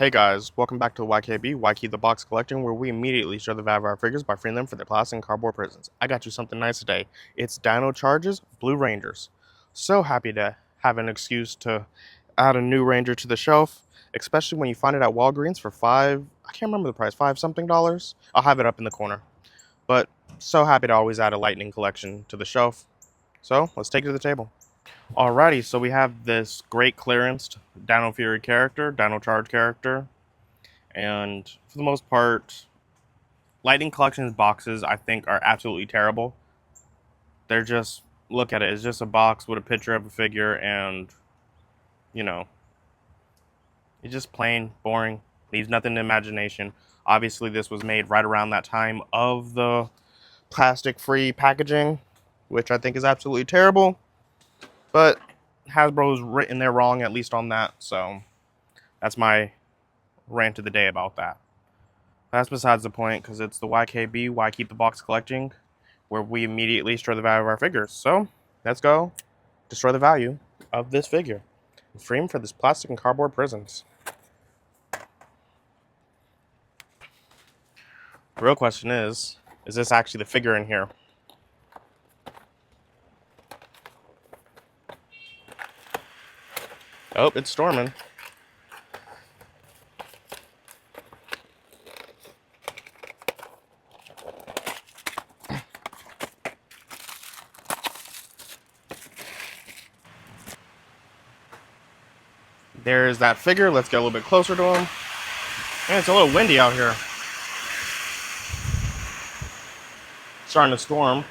Hey guys, welcome back to YKB, YK the Box Collecting, where we immediately show the value of our figures by freeing them for their plastic and cardboard prisons. I got you something nice today. It's Dino Charge's Blue Rangers. So happy to have an excuse to add a new Ranger to the shelf, especially when you find it at Walgreens for I can't remember the price, $5 something. I'll have it up in the corner. But so happy to always add a Lightning collection to the shelf. So let's take it to the table. Alrighty, so we have this great clearanced Dino Fury character, Dino Charge character, and for the most part, Lightning Collections boxes I think are absolutely terrible. They're just, look at it, it's just a box with a picture of a figure and, you know, it's just plain, boring, leaves nothing to imagination. Obviously this was made right around that time of the plastic-free packaging, which I think is absolutely terrible. But Hasbro's written there wrong, at least on that, so that's my rant of the day about that. That's besides the point, because it's the YKB, Why Keep the Box Collecting, where we immediately destroy the value of our figures. So, let's go destroy the value of this figure and free him for this plastic and cardboard prisons. The real question is this actually the figure in here? Oh, it's storming. There's that figure. Let's get a little bit closer to him. And it's a little windy out here. It's starting to storm.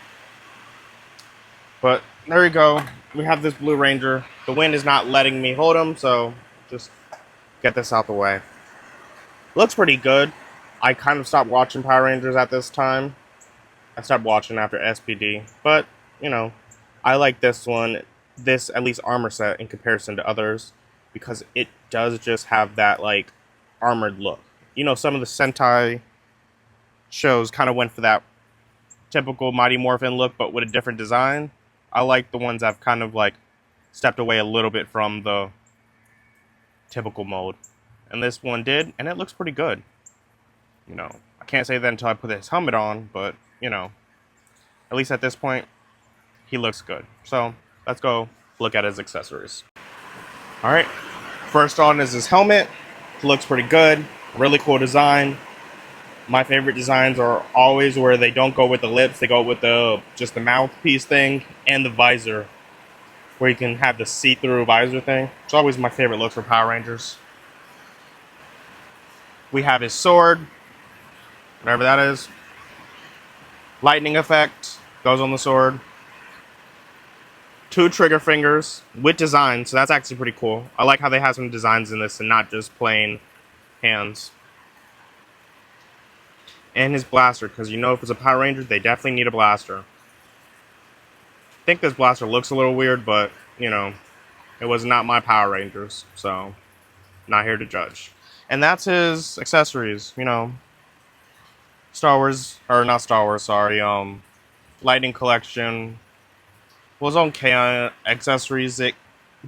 But there we go. We have this Blue Ranger. The wind is not letting me hold him, so just get this out the way. Looks pretty good. I kind of stopped watching Power Rangers at this time. I stopped watching after SPD. But, you know, I like this one, this at least armor set in comparison to others, because it does just have that, like, armored look. You know, some of the Sentai shows kind of went for that typical Mighty Morphin look, but with a different design. I like the ones I've kind of, like, stepped away a little bit from the typical mode. And this one did, and it looks pretty good. You know, I can't say that until I put his helmet on, but, you know, at least at this point, he looks good. So, let's go look at his accessories. Alright, first on is his helmet. It looks pretty good. Really cool design. My favorite designs are always where they don't go with the lips, they go with just the mouthpiece thing and the visor, where you can have the see-through visor thing. It's always my favorite look for Power Rangers. We have his sword, whatever that is. Lightning effect goes on the sword. 2 trigger fingers with design, so that's actually pretty cool. I like how they have some designs in this and not just plain hands. And his blaster, because you know if it's a Power Ranger, they definitely need a blaster. I think this blaster looks a little weird, but, you know, it was not my Power Rangers, so not here to judge. And that's his accessories, you know. Lightning Collection was okay. Accessories, it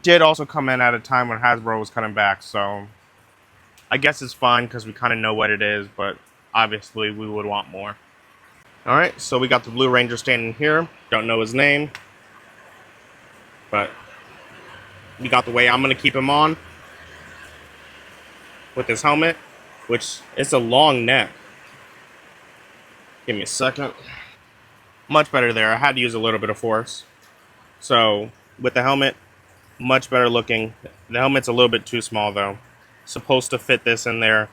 did also come in at a time when Hasbro was cutting back, so I guess it's fine because we kind of know what it is, but obviously we would want more. Alright, so we got the Blue Ranger standing here. Don't know his name, but we got the way I'm going to keep him on with his helmet, which is a long neck. Give me a second. Much better there. I had to use a little bit of force. So, with the helmet, much better looking. The helmet's a little bit too small, though. Supposed to fit this in there.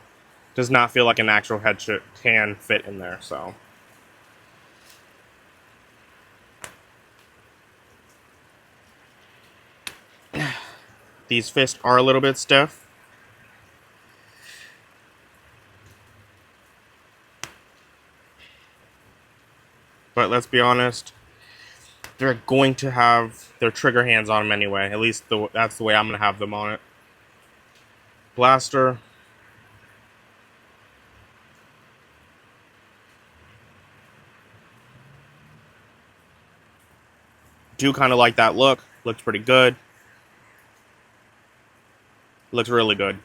Does not feel like an actual head can fit in there, so. These fists are a little bit stiff. But let's be honest, they're going to have their trigger hands on them anyway. At least that's the way I'm going to have them on it. Blaster. Do kind of like that look. Looks pretty good. Looks really good.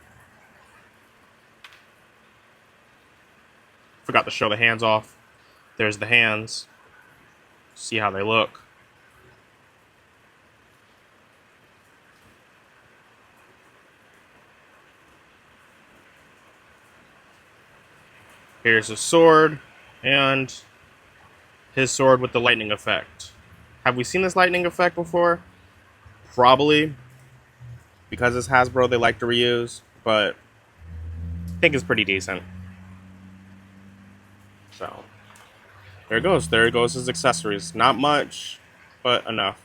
Forgot to show the hands off. There's the hands. See how they look. Here's his sword, and his sword with the lightning effect. Have we seen this lightning effect before? Probably. Because it's Hasbro, they like to reuse, but I think it's pretty decent. So, there it goes. There goes his accessories. Not much, but enough.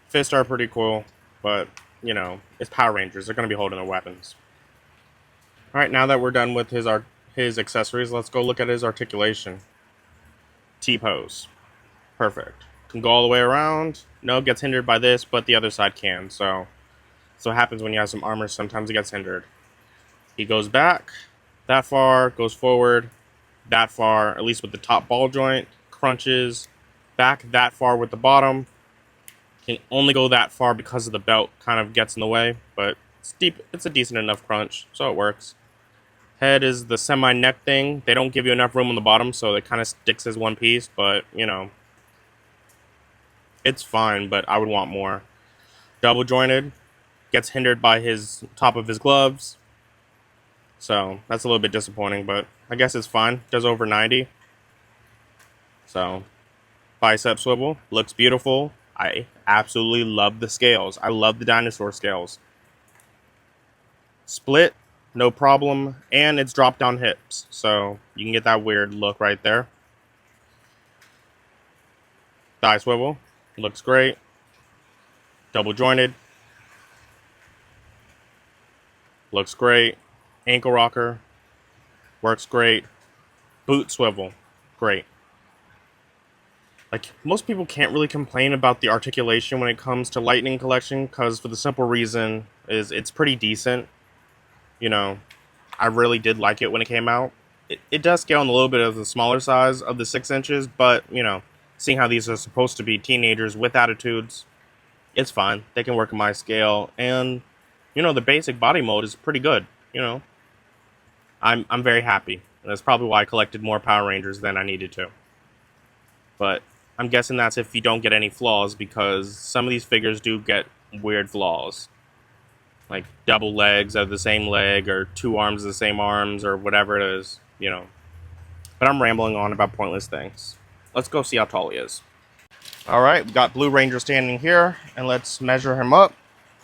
Fists are pretty cool, but, you know, it's Power Rangers. They're going to be holding their weapons. Alright, now that we're done with his accessories, let's go look at his articulation. T-pose. Perfect. Can go all the way around. No, gets hindered by this, but the other side can. So what happens when you have some armor. Sometimes it gets hindered. He goes back that far, goes forward that far, at least with the top ball joint. Crunches back that far with the bottom. Can only go that far because of the belt kind of gets in the way, but it's deep. It's a decent enough crunch, so it works. Head is the semi-neck thing. They don't give you enough room on the bottom, so it kind of sticks as one piece, but, you know, it's fine, but I would want more. Double jointed. Gets hindered by his top of his gloves. So, that's a little bit disappointing, but I guess it's fine. Does over 90. So, bicep swivel. Looks beautiful. I absolutely love the scales. I love the dinosaur scales. Split. No problem, and it's drop down hips, so you can get that weird look right there. Thigh swivel, looks great. Double jointed, looks great. Ankle rocker, works great. Boot swivel, great. Like, most people can't really complain about the articulation when it comes to Lightning Collection, because for the simple reason is it's pretty decent. You know, I really did like it when it came out. It does scale on a little bit of the smaller size of the 6 inches, but, you know, seeing how these are supposed to be teenagers with attitudes, it's fine. They can work in my scale, and, you know, the basic body mode is pretty good, you know. I'm very happy, and that's probably why I collected more Power Rangers than I needed to. But I'm guessing that's if you don't get any flaws, because some of these figures do get weird flaws. Like double legs of the same leg, or 2 arms of the same arms, or whatever it is, you know. But I'm rambling on about pointless things. Let's go see how tall he is. Alright, we got Blue Ranger standing here, and let's measure him up.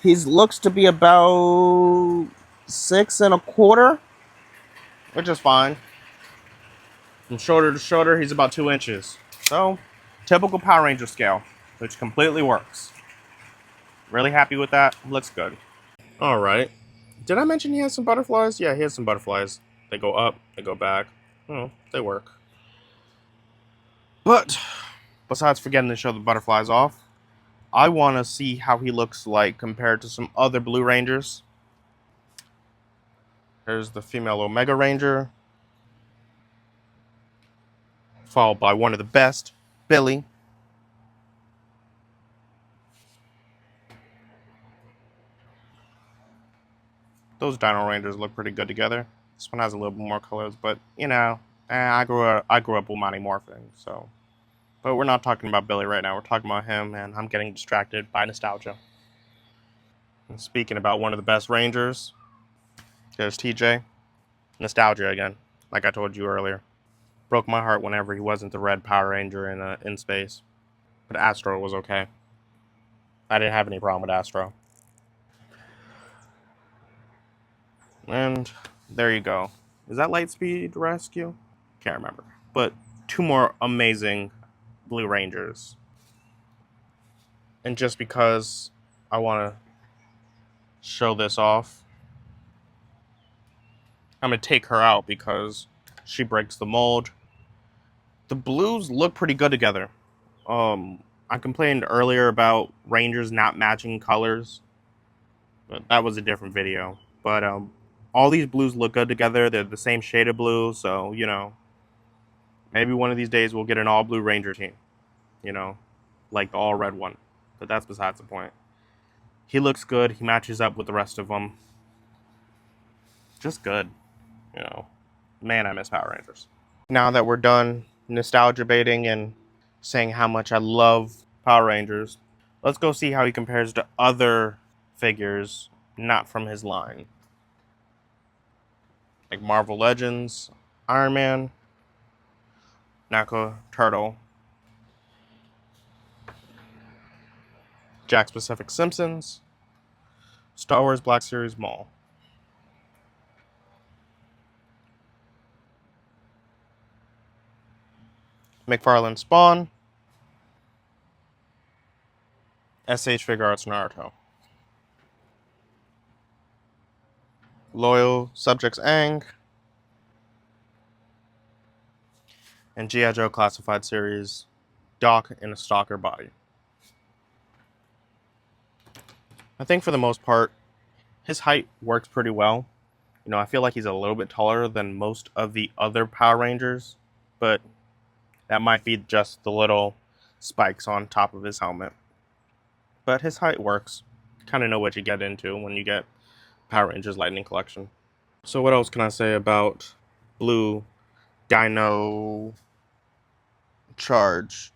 He looks to be about 6 1/4, which is fine. From shoulder to shoulder, he's about 2 inches. So, typical Power Ranger scale, which completely works. Really happy with that. Looks good. Alright. Did I mention he has some butterflies? Yeah, he has some butterflies. They go up, they go back. Oh, they work. But, besides forgetting to show the butterflies off, I want to see how he looks like compared to some other Blue Rangers. There's the female Omega Ranger. Followed by one of the best, Billy. Those Dino Rangers look pretty good together. This one has a little bit more colors, but, you know, I grew up with Mighty Morphin, so. But we're not talking about Billy right now. We're talking about him, and I'm getting distracted by nostalgia. And speaking about one of the best Rangers, there's TJ. Nostalgia again, like I told you earlier. Broke my heart whenever he wasn't the red Power Ranger in space. But Astro was okay. I didn't have any problem with Astro. And there you go. Is that Lightspeed Rescue? Can't remember. But 2 more amazing Blue Rangers. And just because I want to show this off, I'm going to take her out because she breaks the mold. The blues look pretty good together. I complained earlier about Rangers not matching colors, but that was a different video. But all these blues look good together. They're the same shade of blue, so, you know, maybe one of these days we'll get an all-blue Ranger team, you know, like the all-red one. But that's besides the point. He looks good. He matches up with the rest of them. Just good, you know. Man, I miss Power Rangers. Now that we're done nostalgia baiting and saying how much I love Power Rangers, let's go see how he compares to other figures not from his line. Like Marvel Legends, Iron Man, Nako Turtle, Jack Specific Simpsons, Star Wars Black Series Mall. McFarlane Spawn, SH Figure Arts Naruto. Loyal Subjects Aang, and G.I. Joe Classified Series Doc in a Stalker body. I think for the most part, his height works pretty well. You know, I feel like he's a little bit taller than most of the other Power Rangers, but that might be just the little spikes on top of his helmet. But his height works. Kind of know what you get into when you get Power Rangers Lightning Collection. So what else can I say about Blue Dino Charge?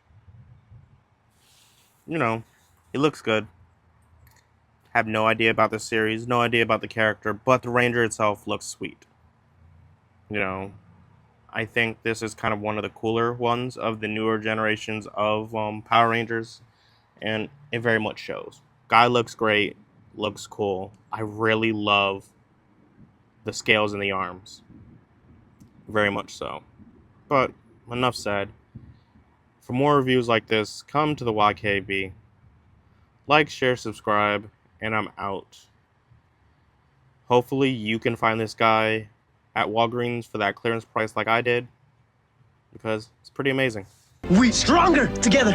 You know, he looks good. Have no idea about the series, no idea about the character, but the Ranger itself looks sweet. You know, I think this is kind of one of the cooler ones of the newer generations of Power Rangers, and it very much shows. Guy looks great, looks cool. I really love the scales in the arms. Very much so. But enough said. For more reviews like this, come to the YKB. Like, share, subscribe, and I'm out. Hopefully you can find this guy at Walgreens for that clearance price like I did, because it's pretty amazing. We stronger together.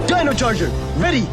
Dino Charger, ready.